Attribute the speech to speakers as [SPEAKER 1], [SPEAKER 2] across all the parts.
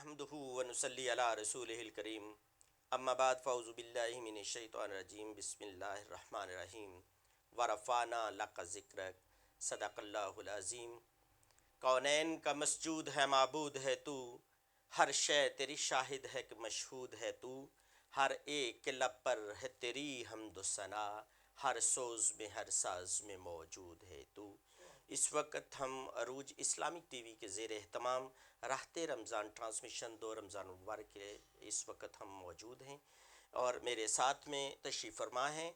[SPEAKER 1] नहमदुहु व नुसल्ली अला रसूलिहिल करीम अम्मा बाद फ़ौज़ु बिल्लाहि मिनश शैतानिर रजीम बिस्मिल्लाहिर रहमानिर रहीम व रफ़अना लका ज़िक्रक सदक़ल्लाहुल अज़ीम। कौनैन का मस्जूद है माबूद है तू, हर शै तेरी शाहिद है कि मशहूद है तू, हर एक के लब पर है तेरी हम्दो सना, हर सोज़ में हर साज़ में मौजूद है तू। इस वक्त हम अरूज इस्लामिक टीवी के ज़ेर एहतमाम राहते रमज़ान ट्रांसमिशन 2 रमज़ान मुबारक के इस वक्त हम मौजूद हैं और मेरे साथ में तशरीफ़ फरमा हैं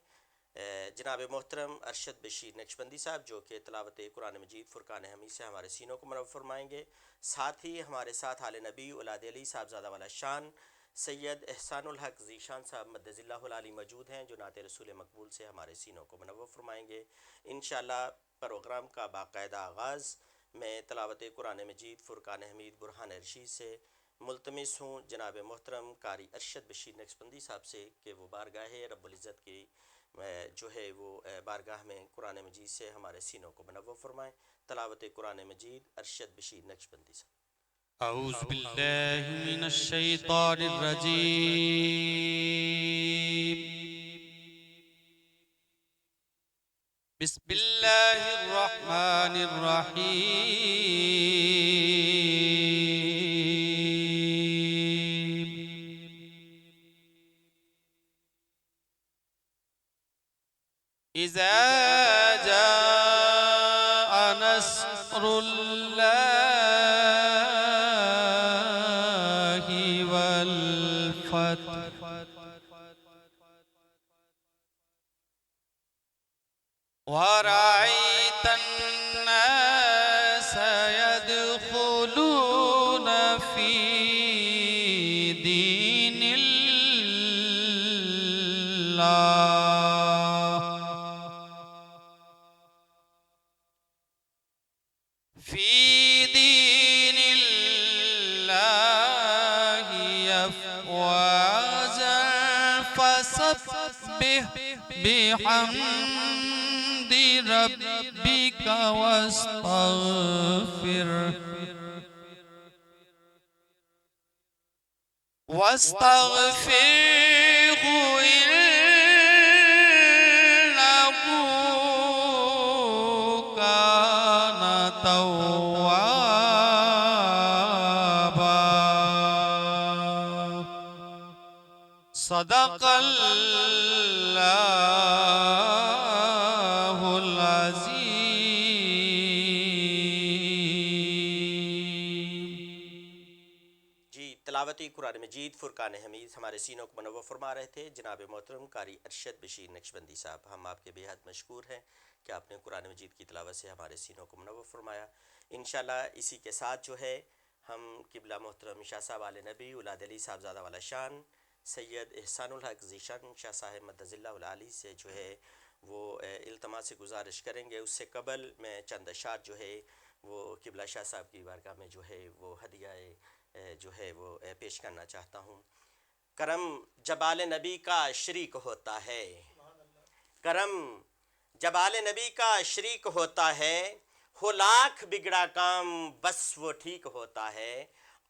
[SPEAKER 1] जनाब मोहतरम अरशद बशीर नक्शबंदी साहब, जो कि तिलावत कुरान मजीद फ़ुरक़ान हमीद से हमारे सीनों को मुनव्वर फरमाएँगे। साथ ही हमारे साथ आले नबी औलाद अली साहबज़ादा वाला शान सैयद एहसानुल हक ज़ीशान साहब मद्दज़िल्लाहुल आली मौजूद हैं, जो नाते रसूल मकबूल से हमारे सीनों को मुनव्वर फरमाएँगे। इंशाअल्लाह प्रोग्राम का बाकायदा आगाज़ मैं तिलावत कुरान मजीद फ़ुरक़ान हमीद बुरहान रशीद से मुल्तमिस हूँ जनाब मोहतरम कारी अरशद बशीर नक्शबंदी साहब से कि वो बारगाह रब्बुल इज़्ज़त की जो है वो बारगाह में कुरान मजीद से हमारे सीनों को मुनव्वर फरमाएँ। तिलावत कुरान मजीद अरशद बशीर नक्शबंदी साहब।
[SPEAKER 2] अऊज़ु बिल्लाहि मिनश शैतानिर रजीम। बिस्मिल्लाहिर रहमानिर रहीम। इज़ा जाअ नस्रुल्लाहि वल फतह वरअयतन नास यदखुलून फी दीनिल्लाहि अफ़वाजन फसब्बिह बिहम्दि रब्बिका वस्तग़फिरहु इन्नहु कान तव्वाबा। सदक़ल्लाहुल अज़ीम।
[SPEAKER 1] तिलावती कुरान मजीद फ़ुरक़ान हमीद हमारे सीनों को मुनव्वर फरमा रहे थे जनाब मोहतरम कारी अरशद बशीर नक्शबंदी साहब। हम आपके बेहद मशकूर हैं कि आपने कुरान मजीद की तिलावत से हमारे सीनों को मुनव्वर फरमाया। इंशाअल्लाह इसी के साथ जो है हम किबला मोहतरम शाह साहब आले नबी औलाद अली साहबज़ादा वाला शान सैयद एहसानुल हक ज़ीशान शाह साहब मद्दज़िल्लाहुल आली से जो है वो इल्तमा से गुजारिश करेंगे। उससे कबल मैं चंद अशार जो है वो किबला शाह साहब की बारगाह में जो है वो हदिया जो है वो पेश करना चाहता हूँ। करम जबाल नबी का शरीक होता है, करम जबाल नबी का शरीक होता है, हो लाख बिगड़ा काम बस वो ठीक होता है।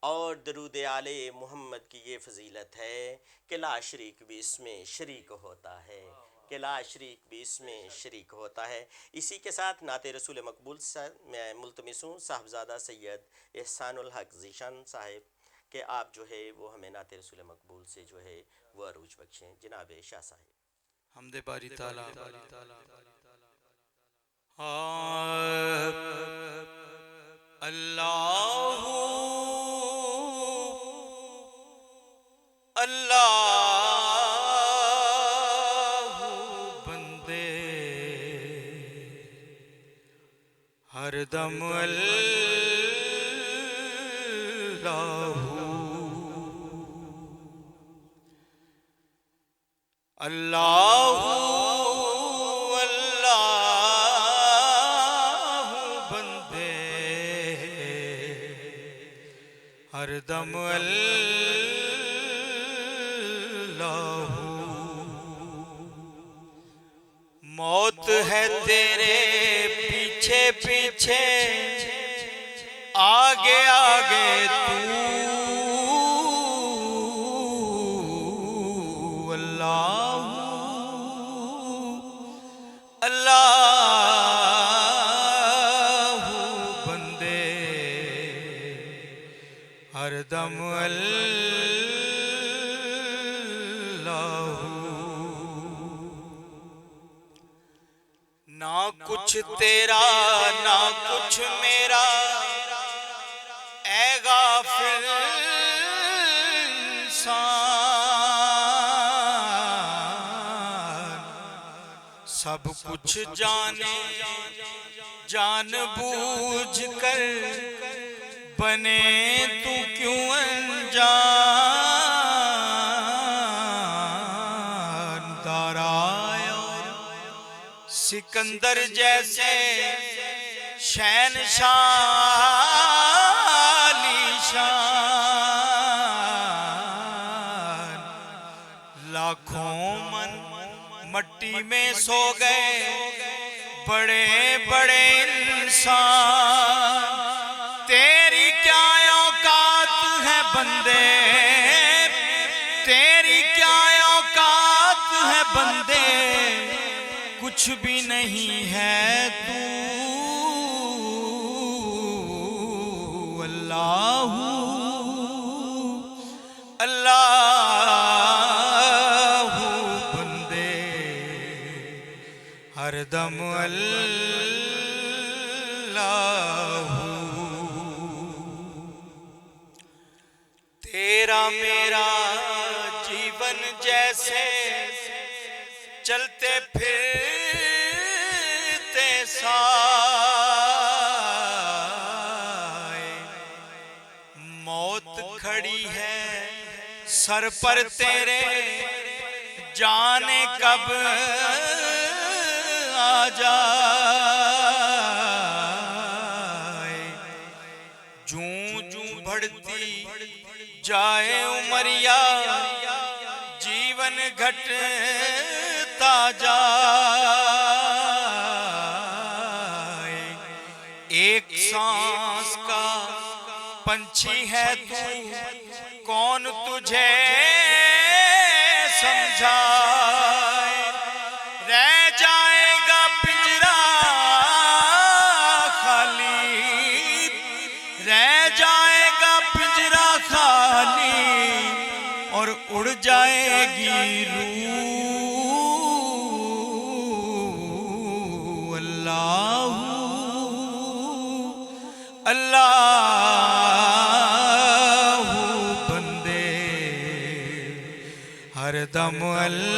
[SPEAKER 1] और दरूद आले मोहम्मद की ये फजीलत है कि ला शरीक भी इसमें शरीक होता है, कि ला शरीक भी इसमें शरीक होता है। इसी के साथ नाते रसूल मकबूल मैं मुल्तमिस हूँ साहबज़ादा सैयद एहसानुल हक ज़ीशान साहिब कि आप जो है वो हमें नाते रसूल मकबूल से जो है वो अरूज बख्शें। जनाब शाह साहिब।
[SPEAKER 2] हमदे बारी ताला अल्लाहु अल्लाहु बंदे हरदम अल्लाहु अल्लाहु बंदे हरदम अल्लाहु। मौत है तेरे पीछे पीछे आगे आगे तू हरदम अल्लाहू। ना कुछ तेरा ना कुछ मेरा, ऐ गाफिल इंसान। सब कुछ जाने जानबूझ कर बने तू क्यों अनजान। दाराय और सिकंदर जैसे शहंशाह आलीशान, लाखों मन मट्टी में सो गए बड़े बड़े इंसान। तेरी क्या औकात है बंदे, तेरी क्या औकात है बंदे, कुछ भी नहीं है तू। अल्लाहू अल्लाहू बंदे हरदम अल्लाहू। तेरा मेरा जीवन जैसे चलते फिरते साए। मौत खड़ी है सर पर तेरे, जाने कब आ जाए। जूं जूं बढ़ती जाए उमरिया, जीवन घटता जाए। एक सांस का पंछी है तू, कौन तुझे समझाए। रह जाएगा पिंजरा खाली, रह जाएगा पिंजरा खाली, और उड़ जाएगी रूह। अल्लाहू अल्लाहू बंदे हरदम अल्लाहू।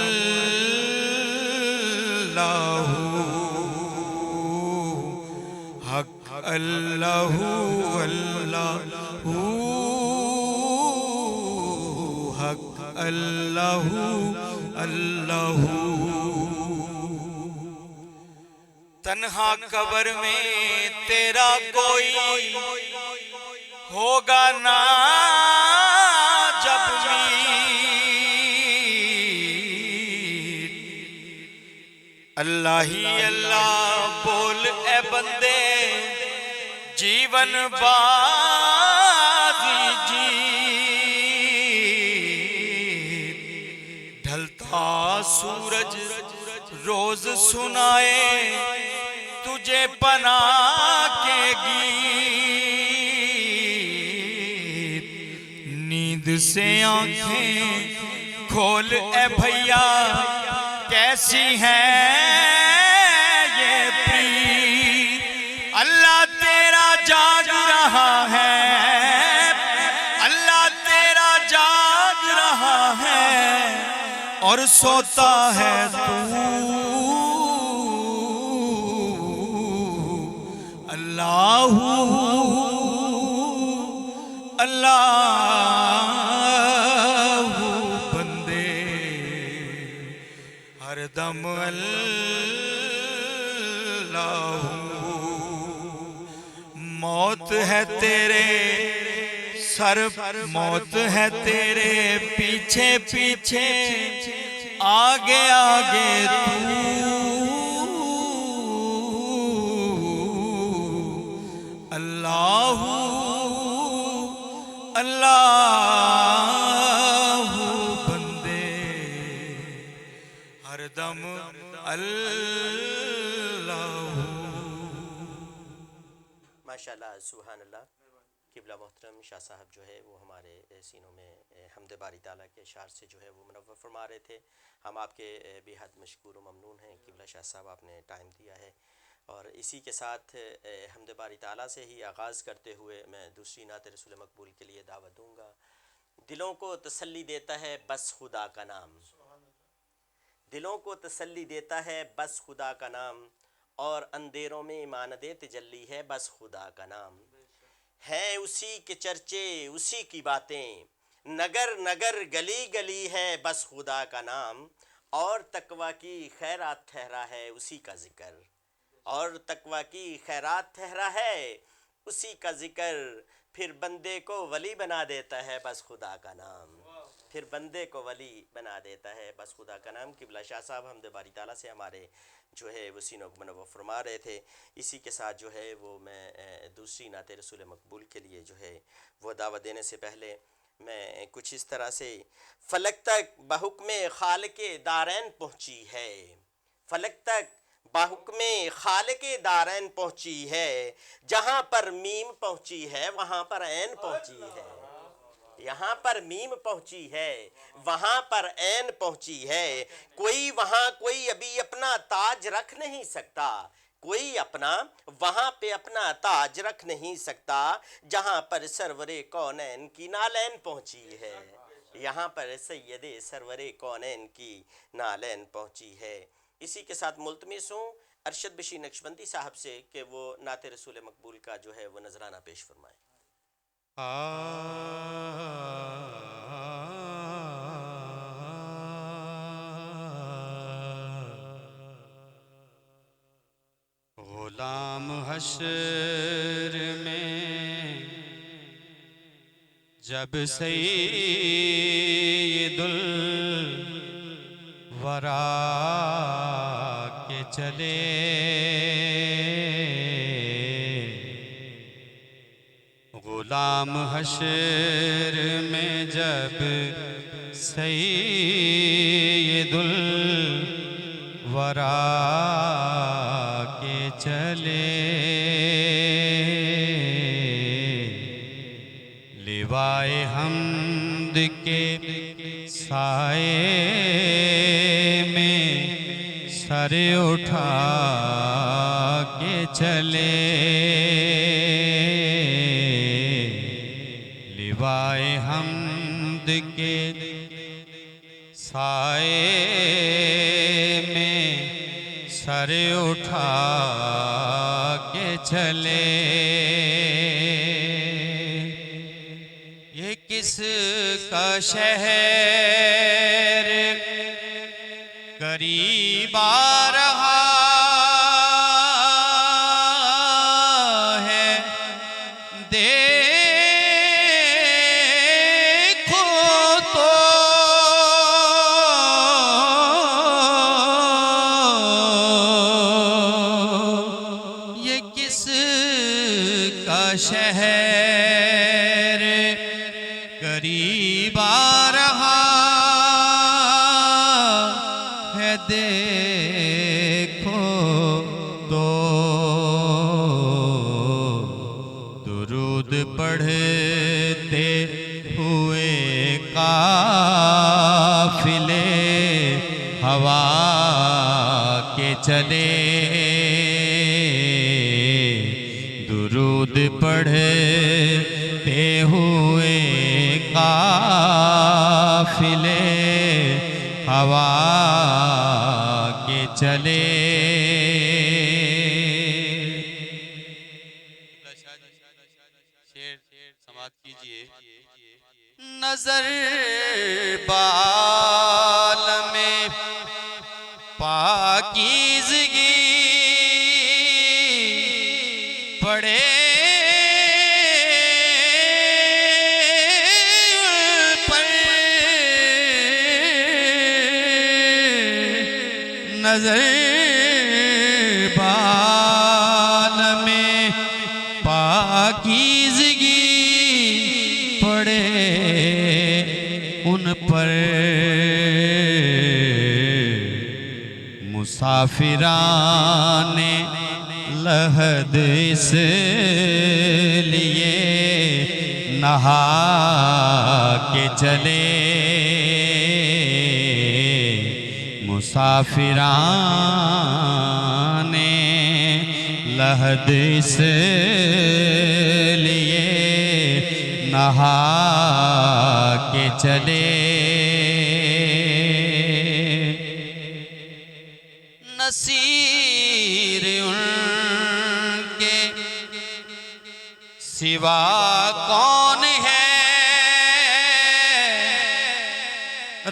[SPEAKER 2] हक अल्लाहू अल्लाहू, हक अल्लाहू अल्लाहू। तन्हा कब्र में तेरा कोई होगा ना जब मीत। अल्लाह ही अल्लाह बोल ए बंदे, जीवन बाजी जीत। ढलता सूरज रोज सुनाए तुझे पना के गीत। नींद से आंखें खोल ए भैया, कैसी है ये प्रीत। अल्लाह तेरा जाग रहा है, अल्लाह तेरा जाग रहा है, और सोता है तू। अल्लाहू अल्लाहू बंदे हरदम अल्लाहू। मौत है तेरे सर, मौत है तेरे पीछे पीछे, आगे आगे तू। अल्लाहू अल्लाहू बंदे हरदम अल्लाहू।
[SPEAKER 1] माशाल्लाह सुभान अल्लाह। क़िबला मोहतरम शाह साहब जो है वो हमारे सीनों में हम्द बारी ताला के अशार से जो है वो मुनव्वर फरमा रहे थे। हम आपके बेहद मशकूर व ममनून हैं क़िबला शाह साहब, आपने टाइम दिया है। और इसी के साथ हम्द बारी ताला से ही आगाज़ करते हुए मैं दूसरी नात रसूल मकबूल के लिए दावत दूँगा। दिलों को तसल्ली देता है बस खुदा का नाम, दिलों को तसल्ली देता है बस खुदा का नाम, और अंधेरों में इमानत तजल्ली है बस खुदा का नाम। है उसी के चर्चे उसी की बातें, नगर नगर गली गली है बस खुदा का नाम, और तकवा की खैरात ठहरा है उसी का ज़िक्र, और तकवा की खैरात ठहरा है उसी का ज़िक्र। फिर बंदे को वली बना देता है बस खुदा का नाम, फिर बंदे को वली बना देता है बस खुदा का नाम। क़िबला शाह साहब हम्द बारी ताला से हमारे जो है वो सीनों को मुनव्वर फरमा रहे थे। इसी के साथ जो है वो मैं दूसरी नात रसूल मकबूल के लिए जो है वो दावत देने से पहले मैं कुछ इस तरह से, फ़लक तक बहुक्म खालिक़े दारैन पहुँची है, फ़लक तक बहुक्म खालिक़े दारैन पहुँची है, जहाँ पर मीम पहुँची है वहाँ पर ऐन पहुँची है, यहाँ पर मीम पहुँची है वहाँ पर ऐन पहुँची है। कोई वहाँ कोई अभी अपना ताज रख नहीं सकता, कोई अपना वहाँ पे अपना ताज रख नहीं सकता, जहाँ पर सरवरे कौनैन की नालैन पहुँची है, यहाँ पर सैयदे सरवरे कौनैन की नालैन पहुँची है। इसी के साथ मुल्तमिस हूँ अरशद बशीर नक्शबंदी साहब से कि वो नात रसूल मकबूल का जो है वो नजराना पेश फरमाएँ।
[SPEAKER 2] गुलाम हश्र में जब सैयदुल वरा के चले, गुलाम हश्र में जब सैयदुल वरा के चले, लिवाए हम्द के साए में सर उठा के चले, लिवाए हम्द के साए में सर उठा के चले। ये किस का शहर करीब आ रहा है, देखो तो ये किस का शहर करीब आ रहा है, देखो तो दुरूद पढ़ते हुए काफिले हवा के चले, दुरूद पढ़ते हुए काफिले हवा के चले। शेर समाप्त कीजिए। नजर बाल में पाकीज़गी पड़े, नजर बाल में पाकीज़गी पड़े उन पर, मुसाफिराने लहद इसलिए नहा के चले मुसाफिराने लहद इस लिए नहा के चले। नसीर उनके सिवा कौन है,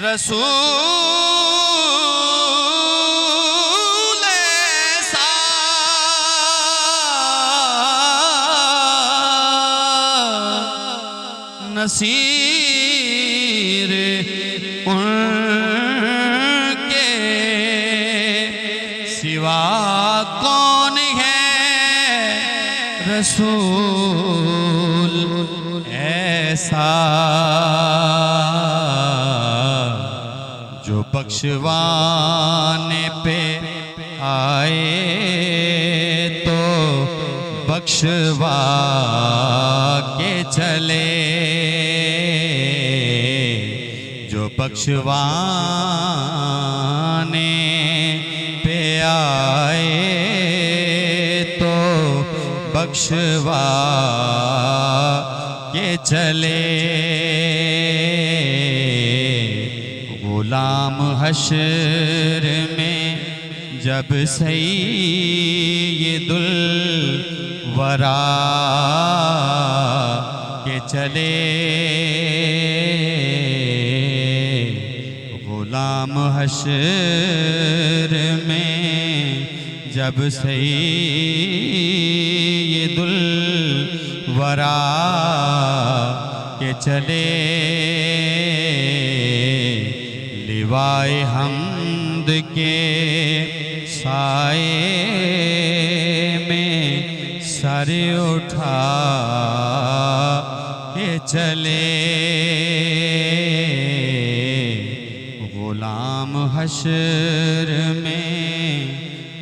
[SPEAKER 2] रसूल ऐसा नसीर उनके सिवा कौन है, रसूल ऐसा जो बख्शवाने पे आए तो बख्शवा के चले, जो बख्शवाने पे आए तो बख्शवा के चले। गुलाम हश्र में जब सैयदुल वरा के चले, गुलाम हश्र में जब सैयदुल वरा के चले, लिवाए हम्द के साए में सर उठा के चले। गुलाम हश्र में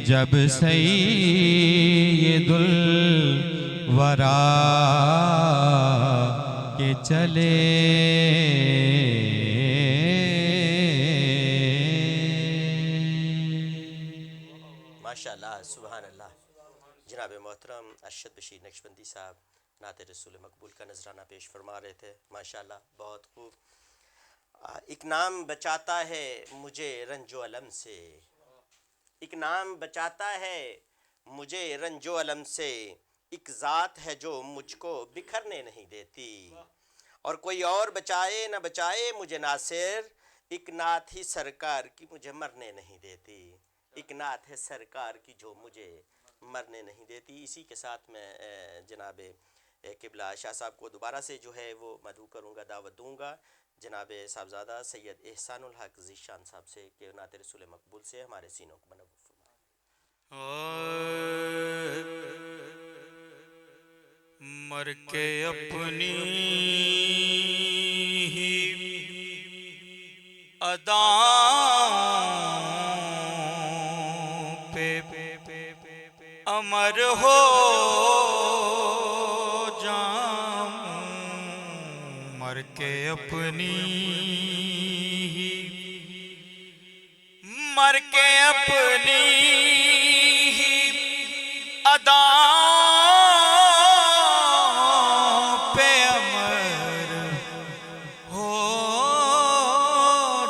[SPEAKER 2] जब सैयदुल वरा के चले।
[SPEAKER 1] माशाअल्लाह, सुभान अल्लाह। जनाब मोहतरम अरशद बशीर नक्शबंदी साहब नाते रसूल मकबूल का नजराना पेश फरमा रहे थे। माशाअल्लाह, बहुत खूब। एक नाम बचाता है मुझे रंजो अलम से, एक नाम बचाता है मुझे रंजो अलम से, एक ज़ात है जो मुझको बिखरने नहीं देती, और कोई और बचाए न बचाए मुझे नासिर, एक नात ही सरकार की मुझे मरने नहीं देती, एक नात है सरकार की जो मुझे मरने नहीं देती। इसी के साथ मैं जनाब किबला शाह साहब को दोबारा से जो है वो मदऊ करूँगा, दावत दूँगा जनाब साहबजादा सैयद एहसानुल हक ज़ीशान साहब से कि नाते रसूल मकबूल से हमारे सीनों को मनव्वर फरमाएं।
[SPEAKER 2] मर के अपनी ही अदाओं पे अमर हो जाऊं, मर के अपनी ही, मर के अपनी ही अदाओं पे अमर हो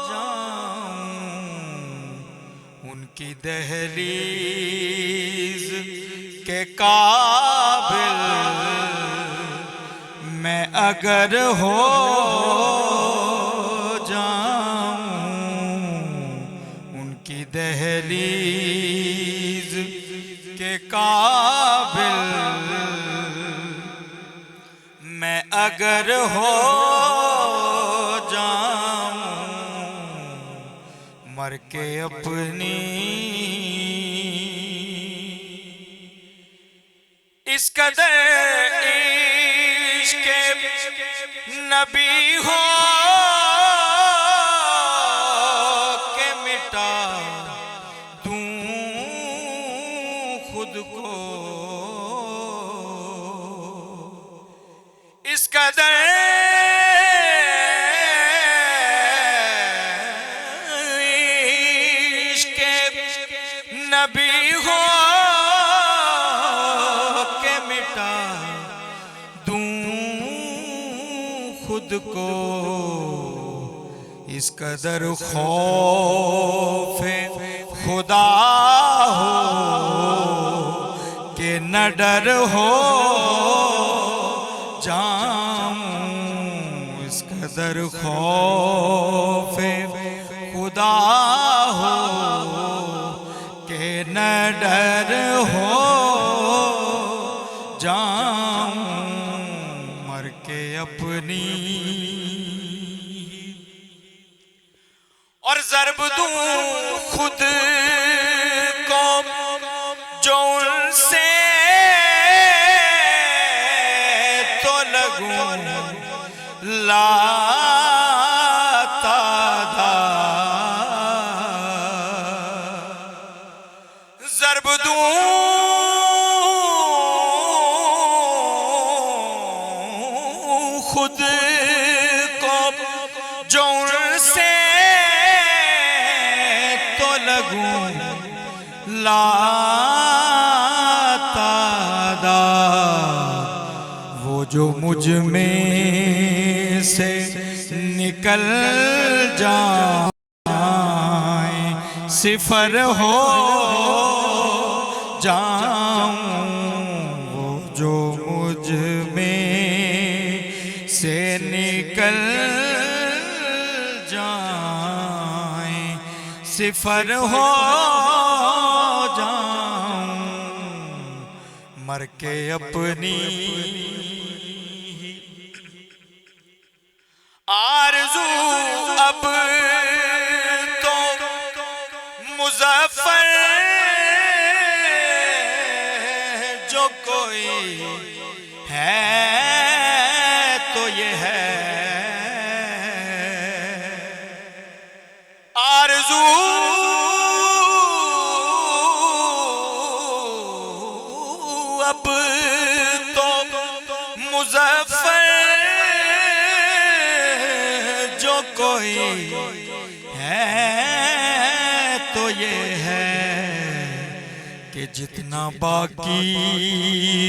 [SPEAKER 2] जाऊं, उनकी दहलीज के काबिल मैं अगर हो जाऊं, उनकी दहलीज के काबिल मैं अगर हो जाऊं, मर के अपनी इस कदर इश्क़ नबी हो के मिटा दूं खुद को, इस कदर खुद को इस कदर खौफ खुदा हो कि न डर हो जाऊं, इस कदर खौफ खुदा हो कि न डर हो जाऊं, मर के अपनी और ज़र्ब दूं खुद को जो उनसे तो लगूं लातादार, ज़र्ब दूं खुद को जो उनसे तो लगूं लातादार, वो जो मुझ में से निकल जाए सिफर हो जाऊं, वो जो मुझ में से निकल जाए सिफर हो जाऊं, मर के अपनी आरज़ू अब तो मुज़फ़्फ़र जो कोई है तो ये है, आरज़ू अब तो मुज़फ़्फ़र जो कोई है तो ये है कि जितना बाकी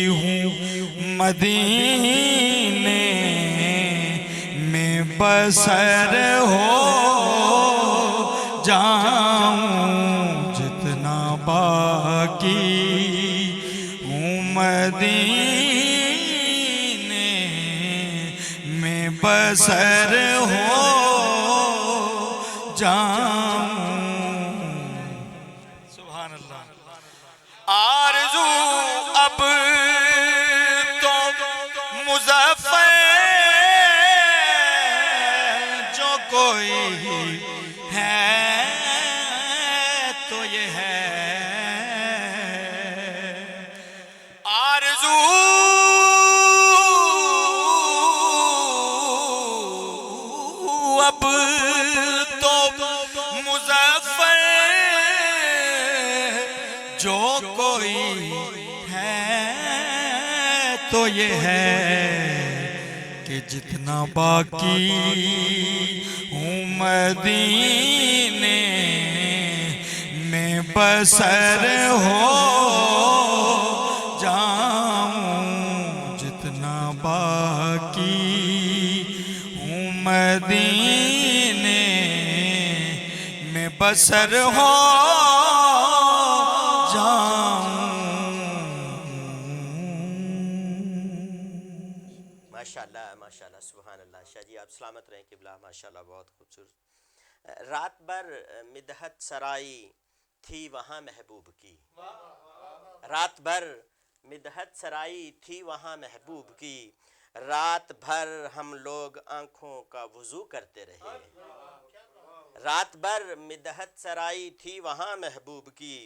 [SPEAKER 2] हूँ मदीने में बसर हो जाऊं, जितना बाकी हूँ मदीने में बसर हो जाऊं, सुभान अल्लाह। आरज़ू अब तो मुज़फ़्फ़र जो कोई है तो ये है, आरज़ू अब तो मुज़फ़्फ़र जो कोई है तो ये है कि जितना बाकी हूँ मदीने में बसर हो जाऊं, जितना बाकी हूँ मदीने में बसर हो
[SPEAKER 1] माशाल्लाह माशाल्लाह सुभान अल्लाह। शाह जी आप सलामत रहें किबला, माशाल्लाह बहुत खूबसूरत। रात भर मिदहत सराई थी वहाँ महबूब की, रात भर मिदहत सराई थी वहाँ महबूब की, रात भर हम लोग आँखों का वुज़ू करते रहे, रात भर मिदहत सराई थी वहाँ महबूब की,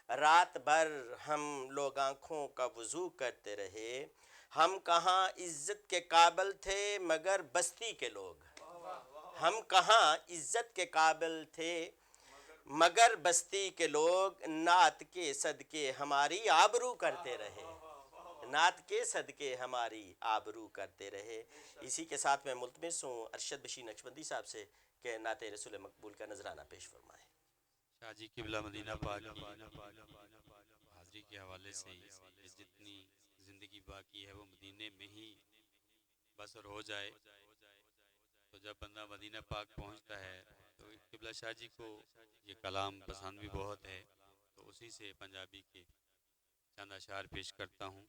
[SPEAKER 1] रात भर हम लोग आँखों का वुज़ू करते रहे। हम कहाँ इज़्ज़त के काबिल थे मगर बस्ती के लोग, हम कहाँ इज़्ज़त के काबिल थे मगर बस्ती के लोग, नात के सदके हमारी आबरू करते रहे, नात के सदके हमारी आबरू करते रहे। इसी के साथ मैं मुल्तमिस हूँ अरशद बशीर नक्शबंदी साहब से कि नाते रसूल मकबूल का नजराना पेश फरमाएँ।
[SPEAKER 3] शाह जी किबला मदीना पाक की हाज़री के हवाले से जितनी ज़िंदगी बाकी है वो मदीने में ही बसर हो जाए, तो जब बंदा मदीना पाक पहुंचता है तो किबला शाह जी को ये कलाम पसंद भी बहुत है, तो उसी से पंजाबी के चंद अशार पेश करता हूँ।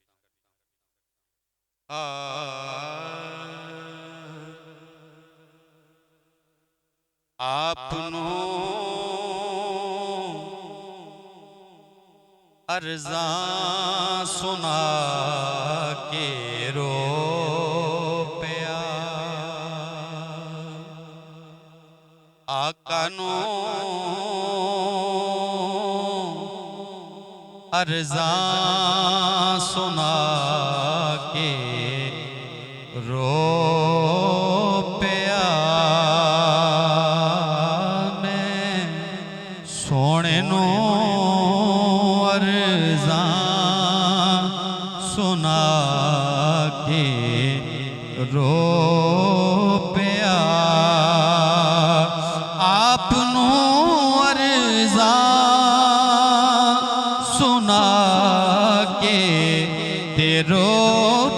[SPEAKER 3] आपनो अर्ज़ा सुना के रो पिया, आका नो अर्ज़ा सुना के रो पिया, मैं सोने नो अर्ज़ा सुना के रो पिया, आपनो अर्ज़ा सुना के तेरो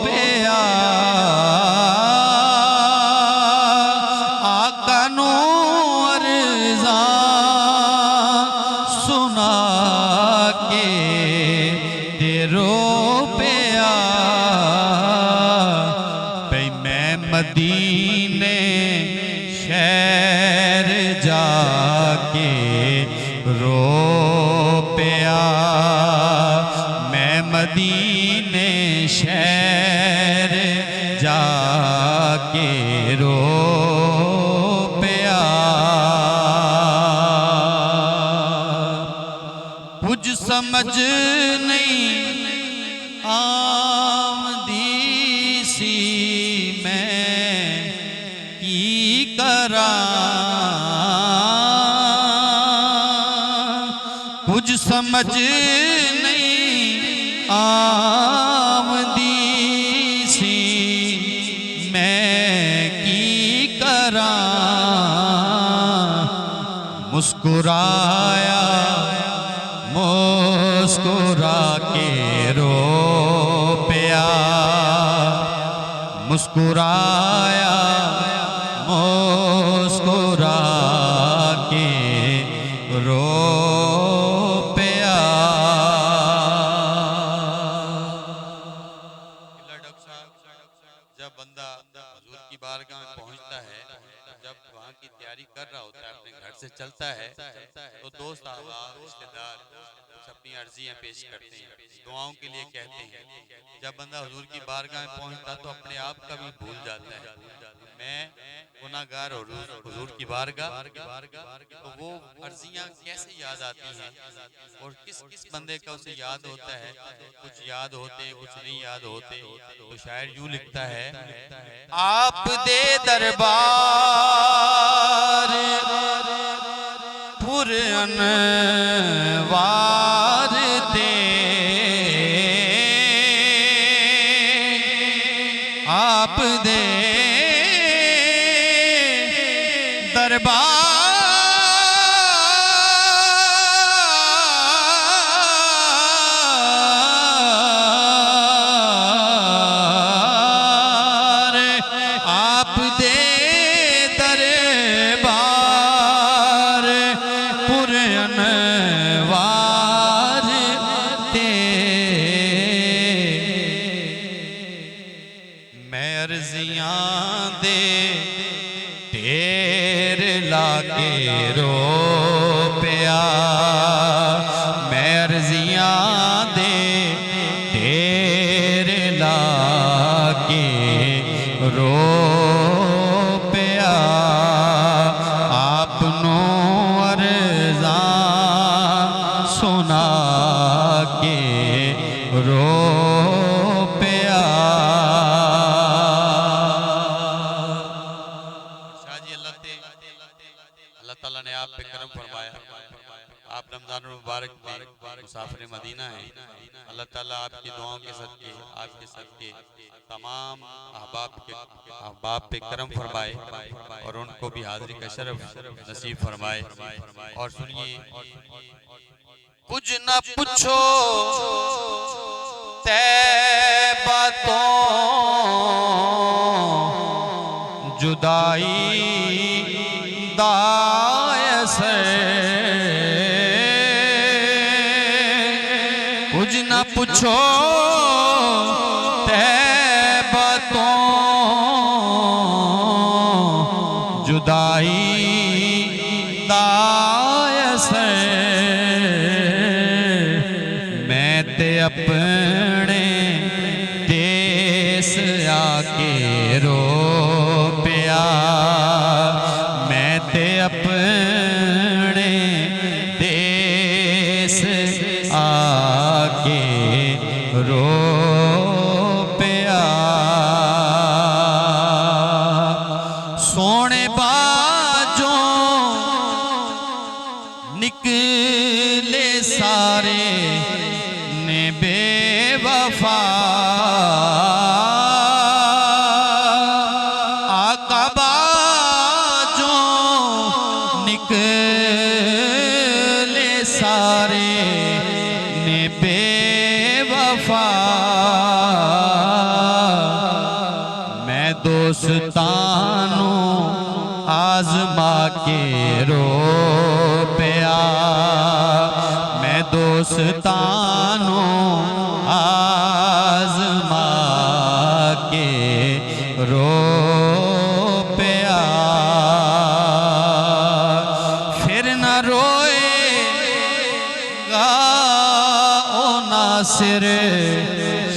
[SPEAKER 3] पिया, आका नो अर्ज़ा सुना के तेरो पिया, भई मैं मदीने शहर जाके रो पिया, मैं मदीने शहर जाके रो पिया, कुछ समझ नहीं आमदी सी मैं की करा, कुछ समझ नहीं आमदी सी मैं की करा, मुस्कुराया मुस्कुरा के रो पिया, मुस्कुराया मुस्कुरा के रो पिया। जब बंदा हुजूर की बारगाह में पहुंचता है, जब वहाँ की तैयारी कर रहा होता है, अपने घर से चलता है, तो दोस्त अहबाब रिश्तेदार कुछ अपनी अर्जियां पेश करते हैं, दुआओं के लिए कहते हैं। जब बंदा हुजूर की बारगाह में पहुंचता तो अपने आप का भी भूल जाता है, मैं गुनाहगार हुजूर की बारगाह, तो वो अर्जियां कैसे याद आती हैं और किस किस बंदे का उसे याद होता है, कुछ याद होते कुछ नहीं याद होते। तो शायर यूं लिखता है, आप दे दरबार पुरअनवार दे, आप दे दरबार आप दे दरबार पुरअनवार दे, मैं अर्जियां दे ढेर लाके रो पिया, मैं अर्जियां दे ढेर लाके रो पिया, आपनो अर्ज़ा सुना के रो पिया। अल्लाह ताला ने आप पे करम फरमाया, आप रमजान मुबारक में मुसाफिर मदीना हैं। अल्लाह ताला आपकी दुआओं के सदके, आपके सदके तमाम अहबाब पे करम फरमाए और उनको भी हाज़िरी का शरफ नसीब फरमाए। और सुनिए, कुछ न पूछो तैबा तो
[SPEAKER 2] जुदाई दायसे कुछ न पूछो तैबतों जुदाई दायसे मैं ते अपने देश आके रो पिया मैं ते अपने देश आके रो पिया सोने बाजों निकले सारे ने बेवफा आका बाजों निकले सारे ने बेवफा मैं दोस्तानों आजमा के रो पिया मैं दोस्तानों आजमा के रो पिया फिर न रोएगा ओ नासिर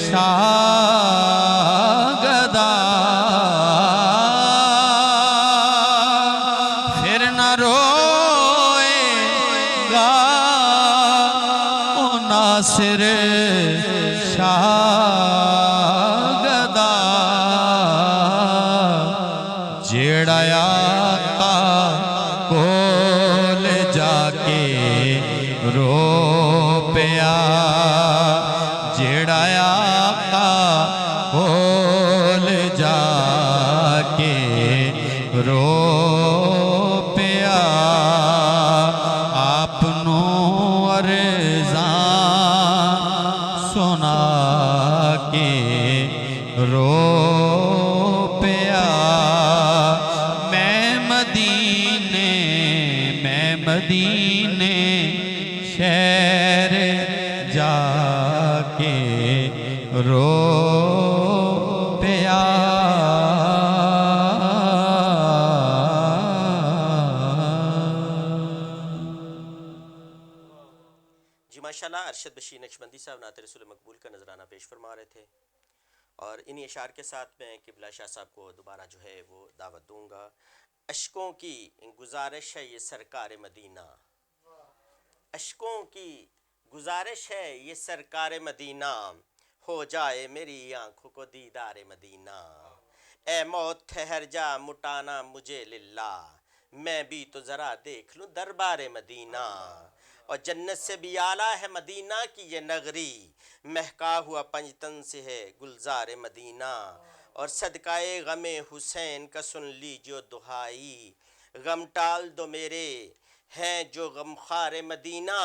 [SPEAKER 2] शागदा फिर न रोएगा ओ नासिर शागदा जेड़ा आका कोल जाके रो पिया जेड़ा आका कोल जाके रो पिया आपनों अरज़ां सुना के रो पिया मैं मदीने शहर जाके रो पिया
[SPEAKER 1] जी माशाल्लाह अरशद बशीर नक्शबंदी साहब नाते रसूल मकबूल का नजराना पेश फरमा रहे थे और इन्हीं अशार के साथ मैं किबला शाह साहब को दोबारा जो है वो दावत दूंगा। अशकों की गुजारिश है ये सरकार मदीना, अशकों की गुजारिश है ये सरकार मदीना, हो जाए मेरी आंखों को दीदार मदीना। ए मौत ठहर जा मुटाना मुझे लिल्ला, मैं भी तो ज़रा देख लूँ दरबार मदीना। और जन्नत से भी आला है मदीना की ये नगरी, महका हुआ पंजतन से है गुलजार मदीना। और सदकाए गमे हुसैन का सुन लीजिए दुहाई, गम टाल दो मेरे हैं जो गमखार मदीना।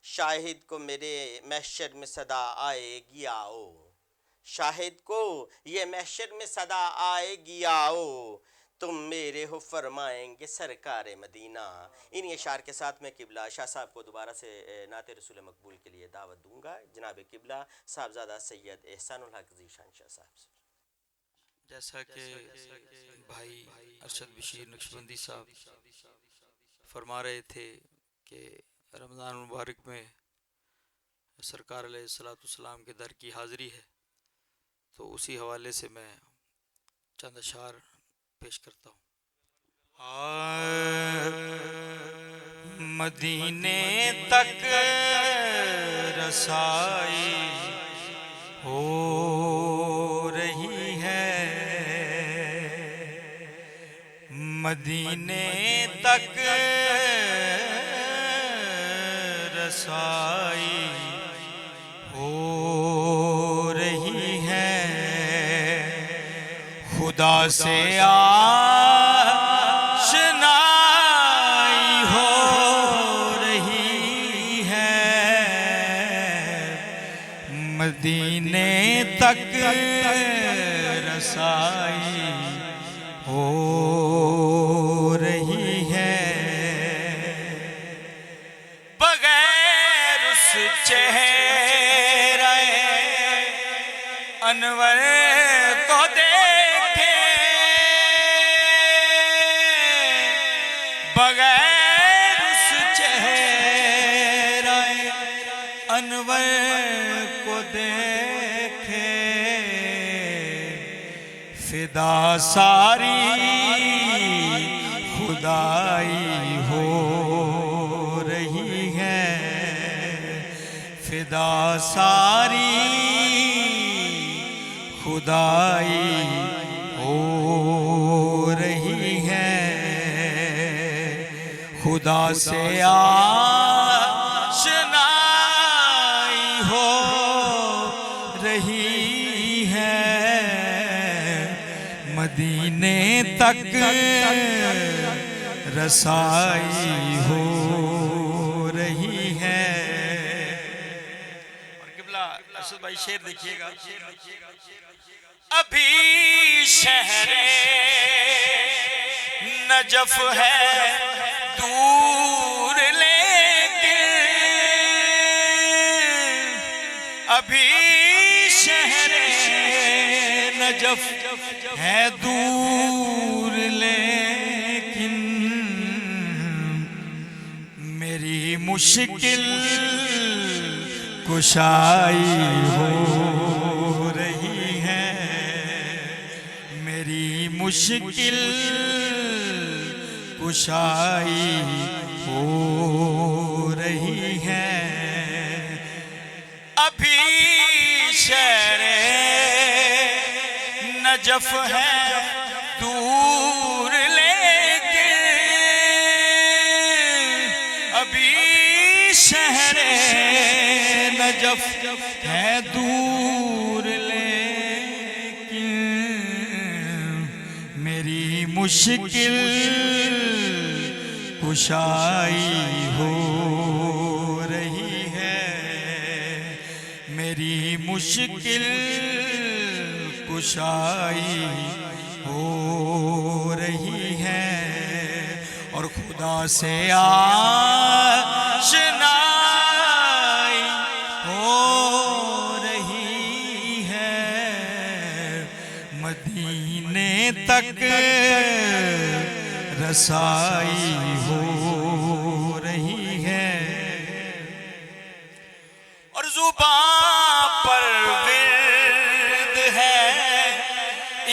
[SPEAKER 1] शाहिद को मेरे महशर में सदा आएगी आओ, शाहिद को ये महशर में सदा आएगी आओ, तुम मेरे हो फरमाएंगे सरकार मदीना। इन अशार के साथ मैं किबला शाह साहब को दोबारा से नाते रसूल मकबूल के लिए दावत दूंगा। जनाब किबला साहबजादा सैयद एहसानुल हक ज़ीशान शाह साहब से।
[SPEAKER 2] जैसा कि भाई अरशद बशीर नक्शबंदी साहब फरमा रहे थे कि रमज़ान मुबारक में सरकार अलैहिस्सलाम के दर की हाज़िरी है, तो उसी हवाले से मैं चंद अशार पेश करता हूँ। मदीने तक रसाई हो रही है, मदीने तक रसाई हो रही है, खुदा से आशनाई हो रही है, मदीने तक रसाई हो हो रही है, बगैर उस चेहरे अनवर को देखे, बगैर उस चेहरे अनवर को देखे, फिदा सारी खुदाई हो रही है, फिदा सारी खुदाई हो रही है, खुदा से आशनाई हो रही है, मदीने तक रसाई हो रही है। और किबला अरशद भाई शेर देखिएगा, अभी शहरे नजफ है दूर लेकिन, अभी शहरे नजफ है दूर लेकिन, मेरी मुश्किल कुशाई हो रही है, मेरी मुश्किल कुशाई हो रही है, अभी शहरे नजफ है दूर लेकिन, अभी शहरे नजफ है दूर लेकिन, मेरी मुश्किल कुशाई हो रही है, मेरी मुश्किल कुशाई हो रही है, और खुदा से आशनाई हो रही है, मदीने तक रसाई हो रही है, और जुबान पर विर्द है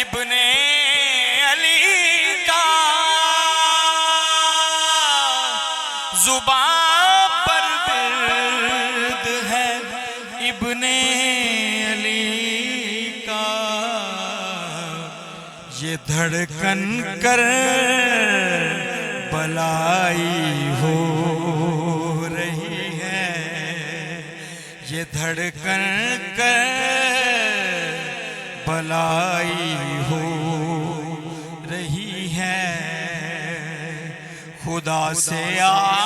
[SPEAKER 2] इब्ने अली का, जुबान पर विर्द है इब्ने अली का, ये धड़कन कर बलाई हो रही है, ये धड़कन कर बलाई हो रही है, खुदा से आशनाई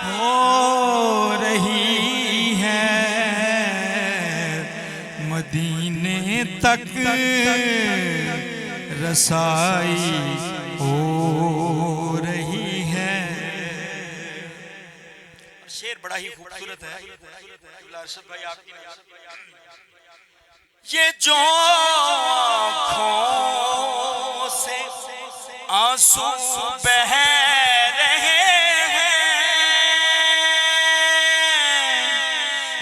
[SPEAKER 2] हो रही है, मदीने तक रसाई हो रही है। शेर बड़ा ही खूबसूरत है अरशद भाई आपकी, ये जो आँखों से आंसू बह रहे हैं,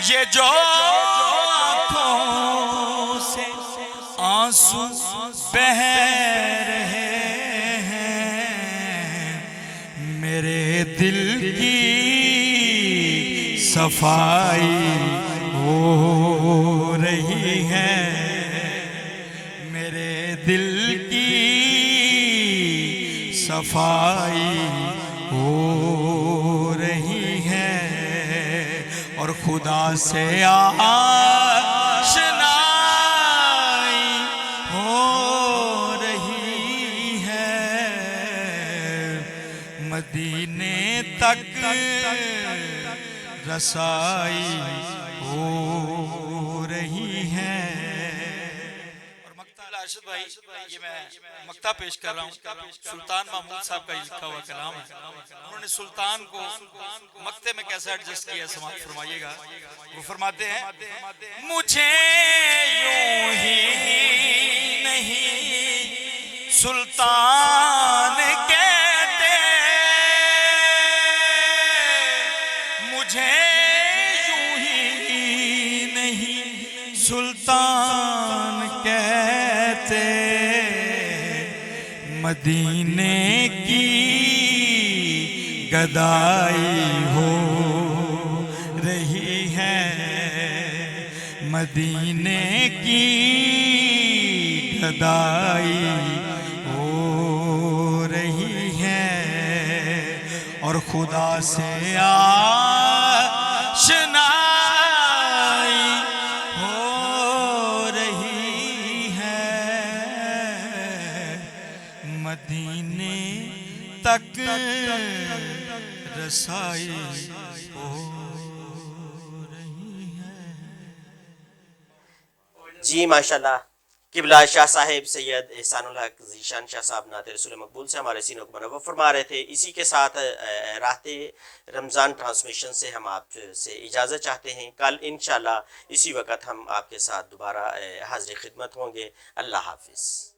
[SPEAKER 2] ये जो आँखों से आंसू बह रहे हैं, मेरे दिल की सफाई हो रही है, मेरे दिल की सफाई हो रही है, और खुदा से आशनाई हो रही है, मदीने तक रसाई हो रही है। और मक्ता पेश कर रहा हूँ। सुल्तान महमूद साहब का ये लिखा हुआ कलाम है। उन्होंने सुल्तान को मक्ते में कैसे एडजस्ट किया, समाज फरमाइएगा। वो फरमाते हैं, मुझे यूं ही नहीं सुल्तान कहते, मुझे यूं ही नहीं सुल्तान कहते, मदीने की गदाई हो रही है, मदीने की गदाई हो रही है, और खुदा से आशनाई हो रही है, मदीने तक रसाई हो रही है।
[SPEAKER 1] जी माशाल्लाह, किबला शाह साहिब सैयद एहसानुल हक ज़ीशान शाह साहब नाते रसूल मकबूल से हमारे सीनों को मनव्वर फरमा रहे थे। इसी के साथ राहते रमज़ान ट्रांसमिशन से हम आपसे इजाज़त चाहते हैं। कल इंशाल्लाह इसी वक्त हम आपके साथ दोबारा हाज़िर खिदमत होंगे। अल्लाह हाफ़िज़।